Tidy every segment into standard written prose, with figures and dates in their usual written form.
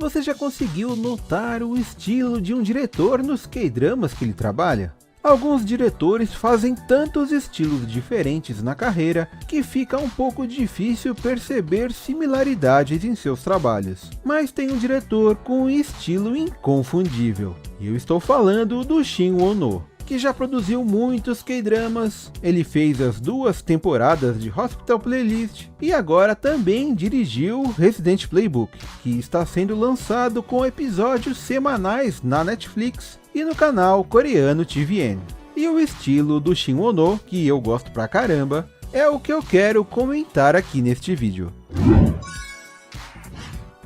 Você já conseguiu notar o estilo de um diretor nos K-dramas que ele trabalha? Alguns diretores fazem tantos estilos diferentes na carreira que fica um pouco difícil perceber similaridades em seus trabalhos. Mas tem um diretor com um estilo inconfundível. E eu estou falando do Shin Won-oh, que já produziu muitos K-dramas. Ele fez as 2 temporadas de Hospital Playlist e agora também dirigiu Resident Playbook, que está sendo lançado com episódios semanais na Netflix e no canal coreano TVN. E o estilo do Shin Won-oh, que eu gosto pra caramba, é o que eu quero comentar aqui neste vídeo.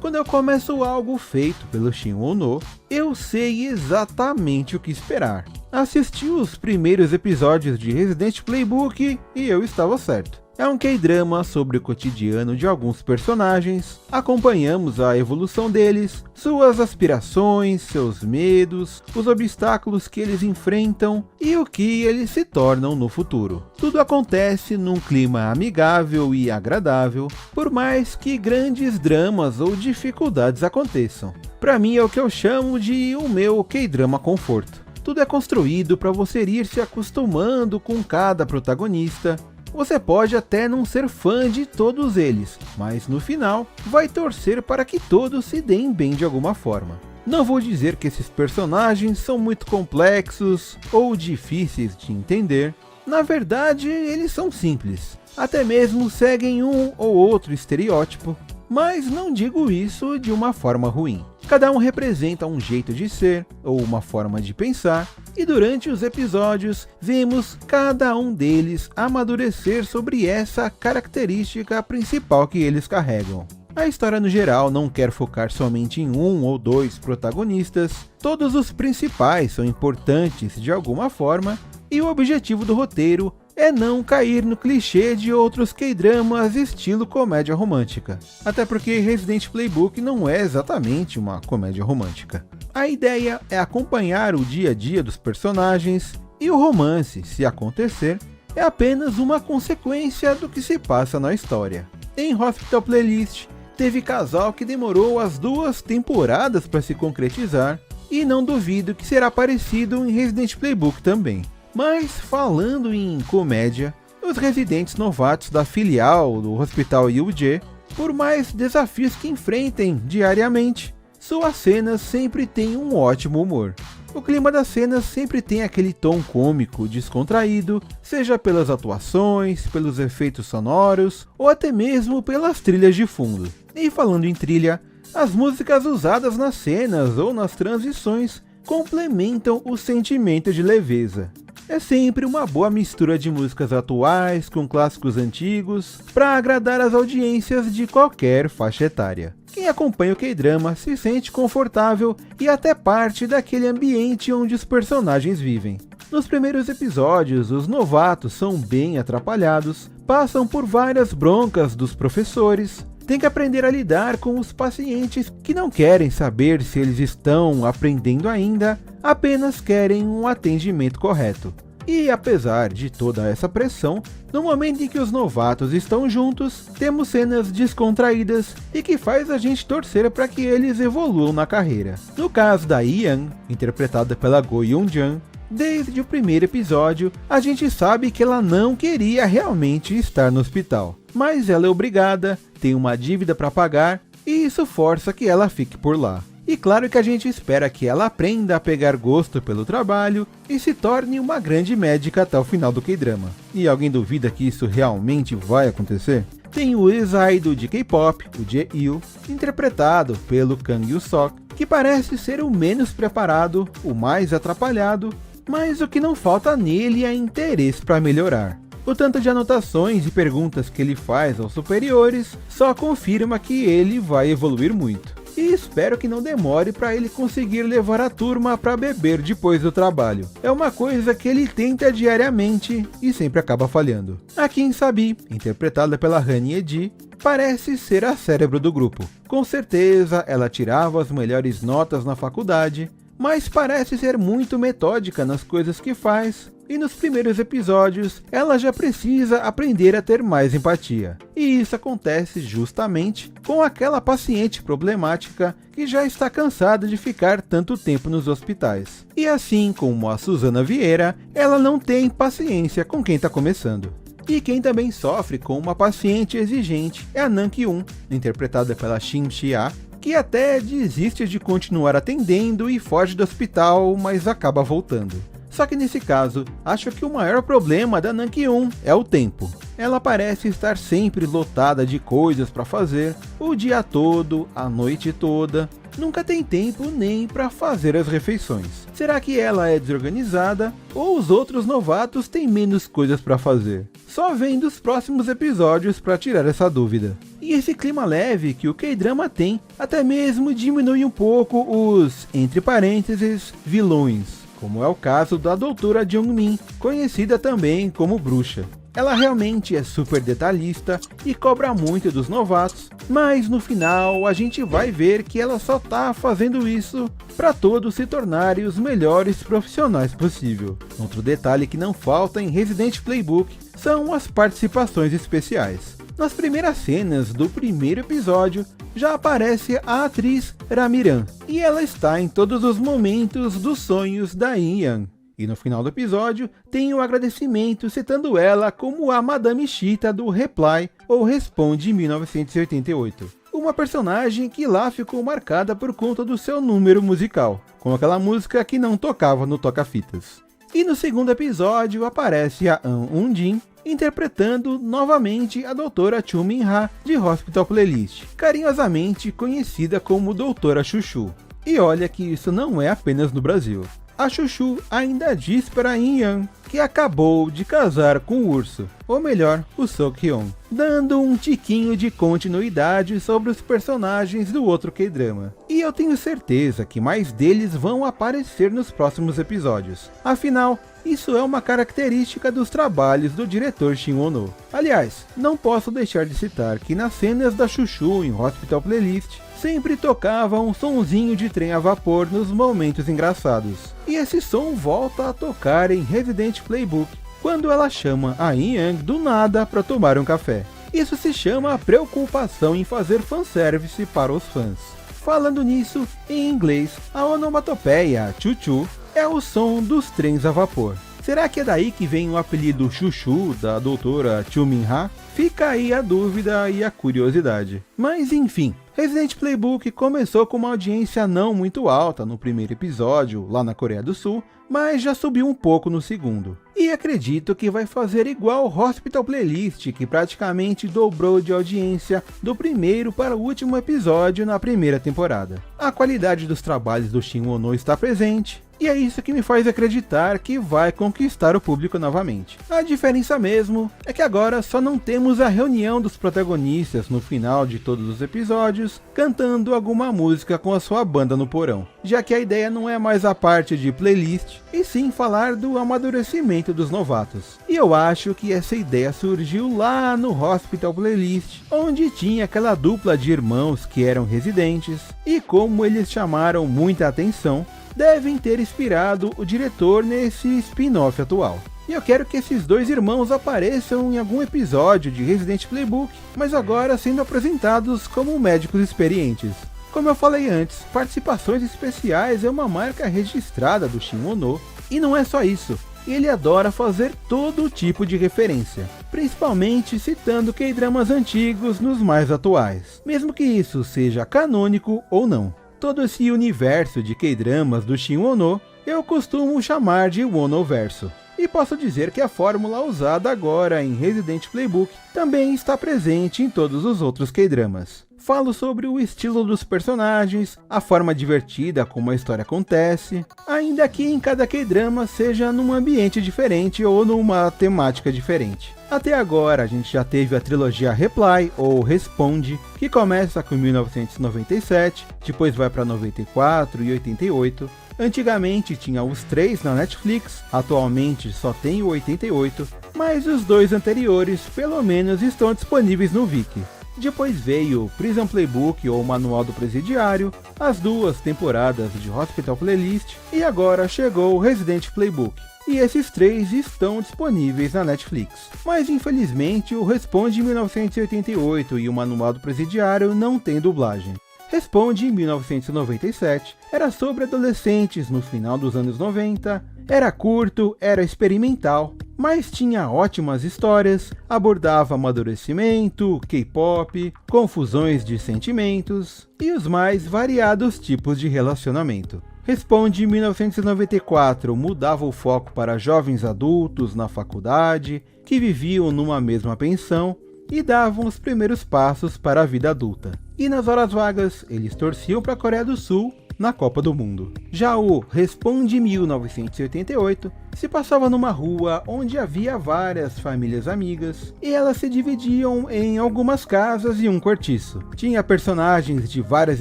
Quando eu começo algo feito pelo Shin Won-oh, eu sei exatamente o que esperar. Assisti os primeiros episódios de Resident Playbook e eu estava certo. É um K-drama sobre o cotidiano de alguns personagens, acompanhamos a evolução deles, suas aspirações, seus medos, os obstáculos que eles enfrentam e o que eles se tornam no futuro. Tudo acontece num clima amigável e agradável, por mais que grandes dramas ou dificuldades aconteçam. Para mim é o que eu chamo de o meu K-drama conforto. Tudo é construído para você ir se acostumando com cada protagonista. Você pode até não ser fã de todos eles, mas no final vai torcer para que todos se deem bem de alguma forma. Não vou dizer que esses personagens são muito complexos ou difíceis de entender. Na verdade, eles são simples. Até mesmo seguem um ou outro estereótipo, mas não digo isso de uma forma ruim. Cada um representa um jeito de ser ou uma forma de pensar, e durante os episódios vemos cada um deles amadurecer sobre essa característica principal que eles carregam. A história no geral não quer focar somente em um ou dois protagonistas, todos os principais são importantes de alguma forma, e o objetivo do roteiro é não cair no clichê de outros K-dramas estilo comédia romântica. Até porque Resident Playbook não é exatamente uma comédia romântica. A ideia é acompanhar o dia a dia dos personagens, e o romance, se acontecer, é apenas uma consequência do que se passa na história. Em Hospital Playlist, teve casal que demorou as 2 temporadas para se concretizar, e não duvido que será parecido em Resident Playbook também. Mas falando em comédia, os residentes novatos da filial do Hospital Yuji, por mais desafios que enfrentem diariamente, suas cenas sempre têm um ótimo humor. O clima das cenas sempre tem aquele tom cômico, descontraído, seja pelas atuações, pelos efeitos sonoros ou até mesmo pelas trilhas de fundo. E falando em trilha, as músicas usadas nas cenas ou nas transições complementam o sentimento de leveza. É sempre uma boa mistura de músicas atuais com clássicos antigos para agradar as audiências de qualquer faixa etária. Quem acompanha o K-drama se sente confortável e até parte daquele ambiente onde os personagens vivem. Nos primeiros episódios, os novatos são bem atrapalhados, passam por várias broncas dos professores, têm que aprender a lidar com os pacientes que não querem saber se eles estão aprendendo ainda, apenas querem um atendimento correto. E apesar de toda essa pressão, no momento em que os novatos estão juntos, temos cenas descontraídas e que faz a gente torcer para que eles evoluam na carreira. No caso da Ian, interpretada pela Go Yoon-jun, desde o primeiro episódio, a gente sabe que ela não queria realmente estar no hospital. Mas ela é obrigada, tem uma dívida para pagar, e isso força que ela fique por lá. E claro que a gente espera que ela aprenda a pegar gosto pelo trabalho e se torne uma grande médica até o final do K-drama. E alguém duvida que isso realmente vai acontecer? Tem o ex-idol de K-pop, o Jae-il, interpretado pelo Kang Yoo-sok, que parece ser o menos preparado, o mais atrapalhado, mas o que não falta nele é interesse para melhorar. O tanto de anotações e perguntas que ele faz aos superiores só confirma que ele vai evoluir muito. E espero que não demore para ele conseguir levar a turma para beber depois do trabalho. É uma coisa que ele tenta diariamente e sempre acaba falhando. A Kim Sabi, interpretada pela Han Ye-ji, parece ser a cérebro do grupo. Com certeza ela tirava as melhores notas na faculdade, mas parece ser muito metódica nas coisas que faz e nos primeiros episódios ela já precisa aprender a ter mais empatia. E isso acontece justamente com aquela paciente problemática que já está cansada de ficar tanto tempo nos hospitais. E assim como a Susana Vieira, ela não tem paciência com quem está começando. E quem também sofre com uma paciente exigente é a Nam Ki-un, interpretada pela Shin Shia, que até desiste de continuar atendendo e foge do hospital, mas acaba voltando. Só que nesse caso, acho que o maior problema da Nam Ki-un é o tempo. Ela parece estar sempre lotada de coisas para fazer, o dia todo, a noite toda, nunca tem tempo nem para fazer as refeições. Será que ela é desorganizada ou os outros novatos têm menos coisas para fazer? Só vendo os próximos episódios para tirar essa dúvida. E esse clima leve que o K-drama tem até mesmo diminui um pouco os, entre parênteses, vilões, como é o caso da doutora Jung-min, conhecida também como Bruxa. Ela realmente é super detalhista e cobra muito dos novatos, mas no final a gente vai ver que ela só tá fazendo isso para todos se tornarem os melhores profissionais possível. Outro detalhe que não falta em Resident Playbook são as participações especiais. Nas primeiras cenas do primeiro episódio já aparece a atriz Ramiran, e ela está em todos os momentos dos sonhos da In-Young. E no final do episódio tem um agradecimento citando ela como a Madame Cheetah do Reply ou Responde 1988. Uma personagem que lá ficou marcada por conta do seu número musical, com aquela música que não tocava no toca-fitas. E no segundo episódio aparece a An Un-jin, interpretando novamente a doutora Chu Min-ha de Hospital Playlist, carinhosamente conhecida como Doutora Chuchu. E olha que isso não é apenas no Brasil. A Chuchu ainda diz para In-Young que acabou de casar com o urso, ou melhor, o Sok-hyun, dando um tiquinho de continuidade sobre os personagens do outro K-drama. E eu tenho certeza que mais deles vão aparecer nos próximos episódios. Afinal, isso é uma característica dos trabalhos do diretor Shin Ono. Aliás, não posso deixar de citar que nas cenas da Chuchu em Hospital Playlist, sempre tocava um sonzinho de trem a vapor nos momentos engraçados. E esse som volta a tocar em Resident Playbook, quando ela chama a In-Young do nada para tomar um café. Isso se chama preocupação em fazer fanservice para os fãs. Falando nisso, em inglês, a onomatopeia chuchu é o som dos trens a vapor. Será que é daí que vem o apelido Chuchu da doutora Chu Min-ha? Fica aí a dúvida e a curiosidade. Mas enfim, Resident Playbook começou com uma audiência não muito alta no primeiro episódio, lá na Coreia do Sul, mas já subiu um pouco no segundo. E acredito que vai fazer igual Hospital Playlist, que praticamente dobrou de audiência do primeiro para o último episódio na primeira temporada. A qualidade dos trabalhos do Shin Ono está presente, e é isso que me faz acreditar que vai conquistar o público novamente. A diferença mesmo é que agora só não temos a reunião dos protagonistas no final de todos os episódios, cantando alguma música com a sua banda no porão, já que a ideia não é mais a parte de playlist, e sim falar do amadurecimento dos novatos. E eu acho que essa ideia surgiu lá no Hospital Playlist, onde tinha aquela dupla de irmãos que eram residentes, e como eles chamaram muita atenção, devem ter inspirado o diretor nesse spin-off atual. E eu quero que esses dois irmãos apareçam em algum episódio de Resident Playbook, mas agora sendo apresentados como médicos experientes. Como eu falei antes, participações especiais é uma marca registrada do Shin Ono, e não é só isso, ele adora fazer todo tipo de referência, principalmente citando K-dramas antigos nos mais atuais, mesmo que isso seja canônico ou não. Todo esse universo de K-dramas do Shin Ono eu costumo chamar de Onoverso. E posso dizer que a fórmula usada agora em Resident Playbook também está presente em todos os outros K-dramas. Falo sobre o estilo dos personagens, a forma divertida como a história acontece, ainda que em cada K-drama seja num ambiente diferente ou numa temática diferente. Até agora a gente já teve a trilogia Reply ou Responde, que começa com 1997, depois vai para 94 e 88. Antigamente tinha os 3 na Netflix, atualmente só tem o 88, mas os 2 anteriores pelo menos estão disponíveis no Viki. Depois veio Prison Playbook ou Manual do Presidiário, as 2 temporadas de Hospital Playlist e agora chegou Resident Playbook. e esses 3 estão disponíveis na Netflix. Mas infelizmente o Responde 1988 e o Manual do Presidiário não tem dublagem. Responde 1997 era sobre adolescentes no final dos anos 90, era curto, era experimental, mas tinha ótimas histórias, abordava amadurecimento, K-pop, confusões de sentimentos e os mais variados tipos de relacionamento. Responde 1994 mudava o foco para jovens adultos na faculdade, que viviam numa mesma pensão e davam os primeiros passos para a vida adulta. E nas horas vagas, eles torciam para a Coreia do Sul na Copa do Mundo. Já o Responde 1988 se passava numa rua onde havia várias famílias amigas e elas se dividiam em algumas casas e um cortiço. Tinha personagens de várias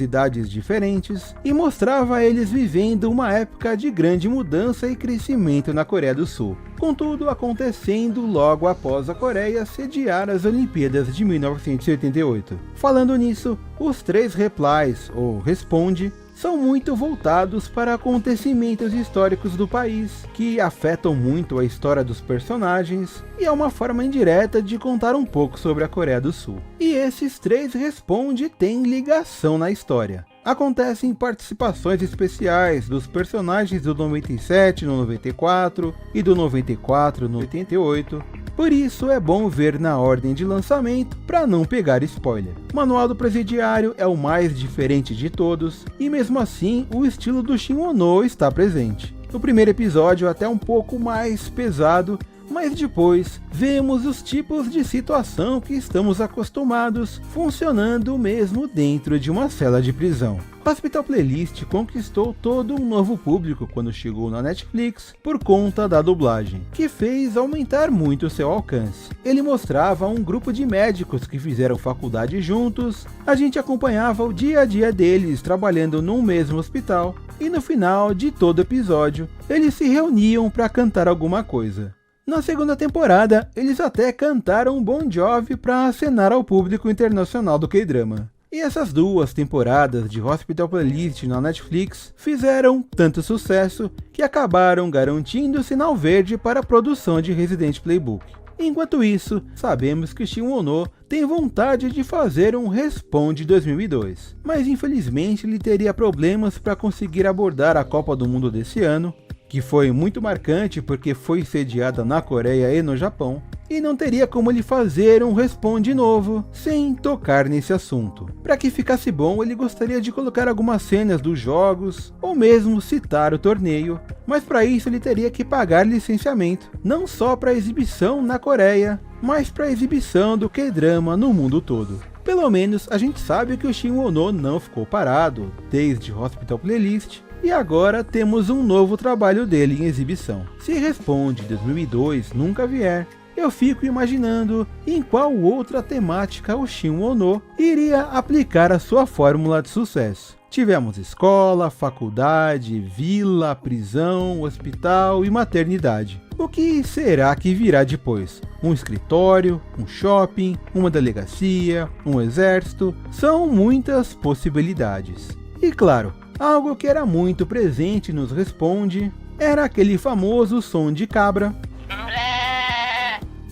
idades diferentes e mostrava eles vivendo uma época de grande mudança e crescimento na Coreia do Sul. Contudo, acontecendo logo após a Coreia sediar as Olimpíadas de 1988. Falando nisso, os 3 replies, ou Responde, são muito voltados para acontecimentos históricos do país, que afetam muito a história dos personagens, e é uma forma indireta de contar um pouco sobre a Coreia do Sul. E esses 3 Responde têm ligação na história. Acontecem participações especiais dos personagens do 97 no 94 e do 94 no 88, por isso é bom ver na ordem de lançamento para não pegar spoiler. O Manual do Presidiário é o mais diferente de todos e mesmo assim o estilo do Shin Ono está presente. O primeiro episódio é até um pouco mais pesado, mas depois vemos os tipos de situação que estamos acostumados funcionando mesmo dentro de uma cela de prisão. Hospital Playlist conquistou todo um novo público quando chegou na Netflix por conta da dublagem, que fez aumentar muito seu alcance. Ele mostrava um grupo de médicos que fizeram faculdade juntos, a gente acompanhava o dia a dia deles trabalhando num mesmo hospital, e no final de todo episódio, eles se reuniam para cantar alguma coisa. Na segunda temporada, eles até cantaram Bon Jovi para acenar ao público internacional do K-drama. E essas 2 temporadas de Hospital Playlist na Netflix fizeram tanto sucesso que acabaram garantindo sinal verde para a produção de Resident Playbook. Enquanto isso, sabemos que Shin Ono tem vontade de fazer um Responde 2002, mas infelizmente ele teria problemas para conseguir abordar a Copa do Mundo desse ano, que foi muito marcante porque foi sediada na Coreia e no Japão, e não teria como ele fazer um Responde novo sem tocar nesse assunto. Para que ficasse bom, ele gostaria de colocar algumas cenas dos jogos, ou mesmo citar o torneio, mas para isso ele teria que pagar licenciamento, não só para exibição na Coreia, mas para exibição do K-drama no mundo todo. Pelo menos a gente sabe que o Shin Ono não ficou parado desde Hospital Playlist, e agora temos um novo trabalho dele em exibição. Se Responde 2002 nunca vier, eu fico imaginando em qual outra temática o Shin Ono iria aplicar a sua fórmula de sucesso. Tivemos escola, faculdade, vila, prisão, hospital e maternidade. O que será que virá depois? Um escritório, um shopping, uma delegacia, um exército? São muitas possibilidades. E claro, algo que era muito presente nos Responde era aquele famoso som de cabra,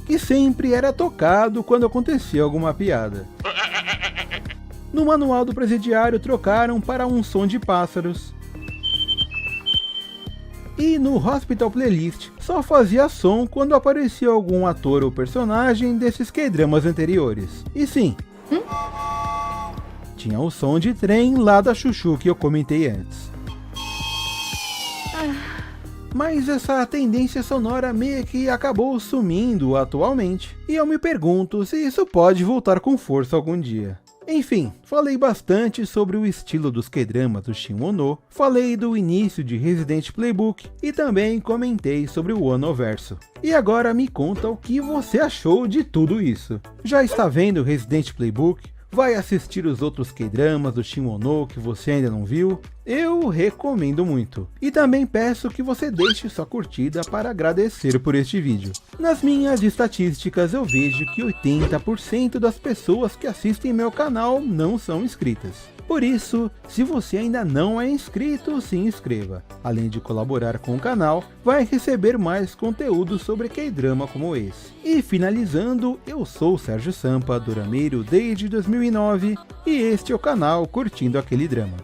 que sempre era tocado quando acontecia alguma piada. No Manual do Presidiário trocaram para um som de pássaros. E no Hospital Playlist só fazia som quando aparecia algum ator ou personagem desses K-dramas anteriores. E sim, tinha o som de trem lá da Chuchu que eu comentei antes. Mas essa tendência sonora meio que acabou sumindo atualmente, e eu me pergunto se isso pode voltar com força algum dia. Enfim, falei bastante sobre o estilo dos K-dramas do Shin Ono, falei do início de Resident Playbook e também comentei sobre o Onoverso. E agora me conta o que você achou de tudo isso. Já está vendo Resident Playbook? Vai assistir os outros K-dramas do Shin Ono que você ainda não viu? Eu recomendo muito. E também peço que você deixe sua curtida para agradecer por este vídeo. Nas minhas estatísticas eu vejo que 80% das pessoas que assistem meu canal não são inscritas. Por isso, se você ainda não é inscrito, se inscreva. Além de colaborar com o canal, vai receber mais conteúdo sobre K-drama como esse. E finalizando, eu sou o Sérgio Sampa, dorameiro desde 2009, e este é o canal Curtindo Aquele Drama.